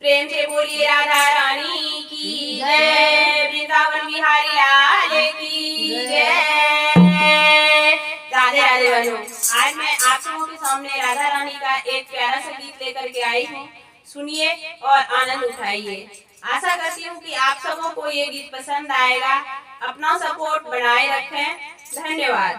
प्रेम से बोलिए राधा रानी की जय, वृंदावन बिहारी लाल की जय। राधे राधे बहनों, आज मैं आप सबों के सामने राधा रानी का एक प्यारा सा गीत लेकर के आई हूँ। सुनिए और आनंद उठाइए। आशा करती हूँ कि आप सबों को ये गीत पसंद आएगा। अपना सपोर्ट बनाए रखें। धन्यवाद।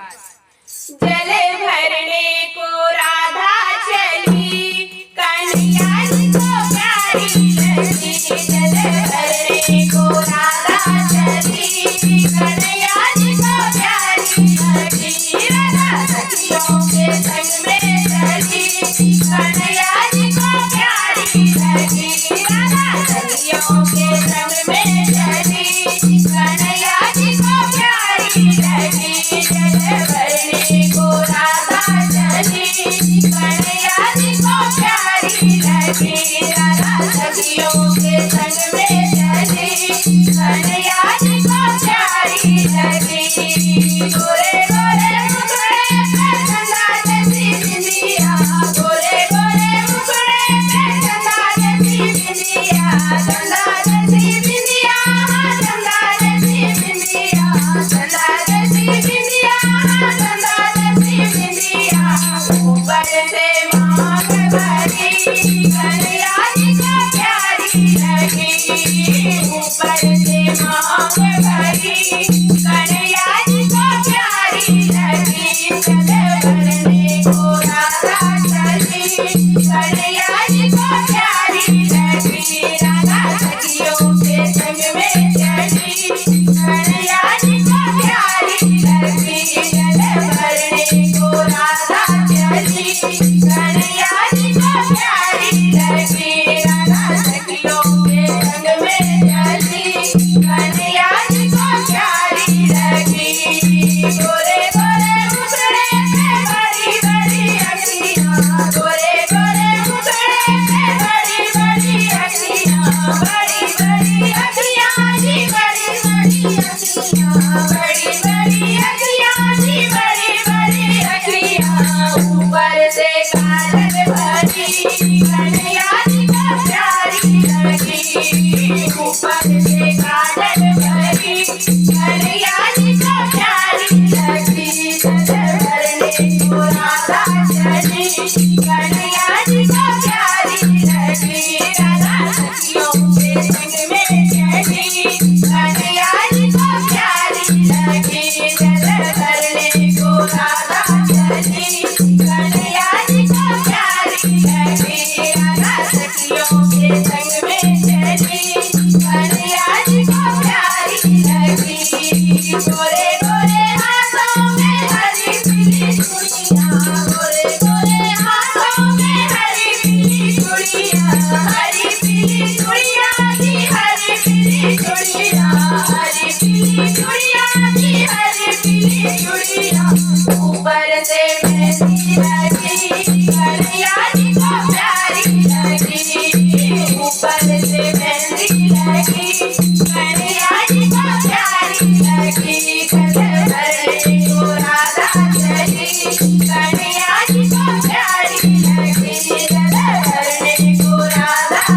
जल भरने को राधा चली, कन्हैया जी को प्यारी लगी। जल भरने को राधा चली, कन्हैया जी को प्यारी लगी। राधा सखियों के संग में चली, कन्हैया जी को प्यारी लगी। राधा सखियों के संग में चली, कन्हैया जी को प्यारी लगी। जल भरने को राधा चली, कन्हैया जी को प्यारी लगी। राधा सखियों के संग में चली, कन्हैया जी को प्यारी लगी। गोरे गोरे मुखड़े पे चंदा जैसी बिंदिया, गोरे गोरे मुखड़े पे चंदा जैसी बिंदिया, चंदा जैसी बिंदिया, चंदा जैसी बिंदिया, चंदा जैसी बिंदिया, चंदा जैसी बिंदिया। ऊपर से मांग भरी, कन्हैया जी को प्यारी लगी। ऊपर से मांग भरी, कन्हैया जी को प्यारी लगी। जल भरने को राधा चली, कन्हैया जी को प्यारी लगी। राधा सखियों के संग में चली, कन्हैया जी को प्यारी लगी। जल भरने को राधा चली, कन्हैया जी को प्यारी लगी। राधा सखियों के संग में चली, कन्हैया जी को प्यारी लगी। गोरे गोरे मुखड़े पे बड़ी बड़ी अखियाँ, गोरे गोरे मुखड़े पे बड़ी बड़ी अखियाँ, बड़ी बड़ी अखियाँ जी, बड़ी बड़ी अखियाँ, बड़ी बड़ी अखियाँ जी, बड़ी बड़ी अखियाँ। ऊपर से काजल भरी, कन्हैया जी को प्यारी लगी। ऊपर से काजल भरी, कन्हैया जी को प्यारी लगी। जल भरने को राधा चली, कन्हैया जी को प्यारी लगी। राधा सखियों के संग में चली, कन्हैया जी को प्यारी लगी। जल भरने को राधा चली, कन्हैया जी को प्यारी लगी। राधा सखियों के संग में चली, कन्हैया जी को प्यारी लगी। गोरे गोरे हाथों में हरी पीली चूड़ियाँ, गोरे गोरे हाथों में हरी पीली चूड़ियाँ, हरी पीली चूड़ियाँ जी, हरी पीली चूड़ियाँ, हरी पीली चूड़ियाँ जी, हरी पीली चूड़ियाँ। ऊपर से मेहंदी लगी, कन्हैया जी को प्यारी लगी। ऊपर से मेहंदी लगी, कन्हैया जी को प्यारी लगी। जल भरने को राधा चली, कन्हैया जी को प्यारी लगी। जल भरने को राधा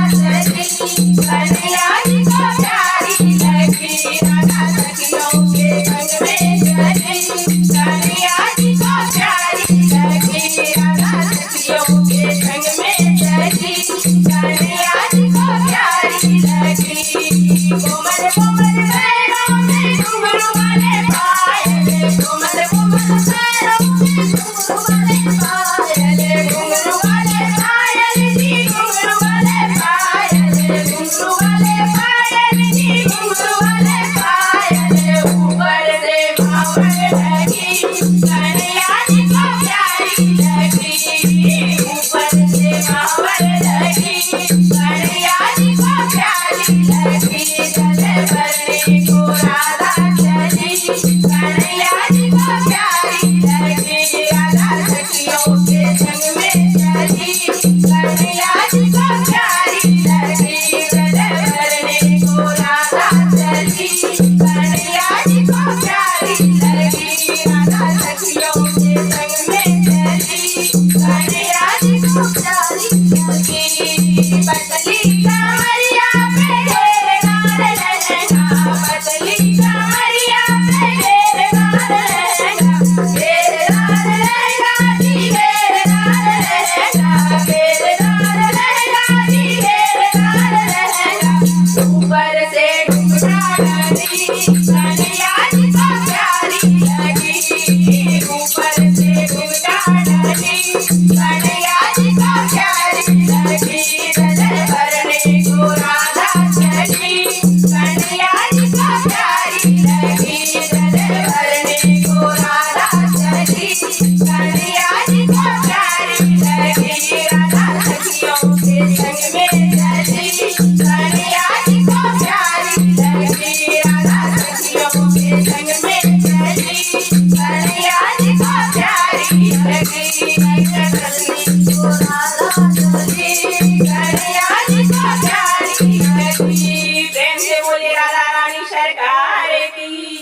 सरकार की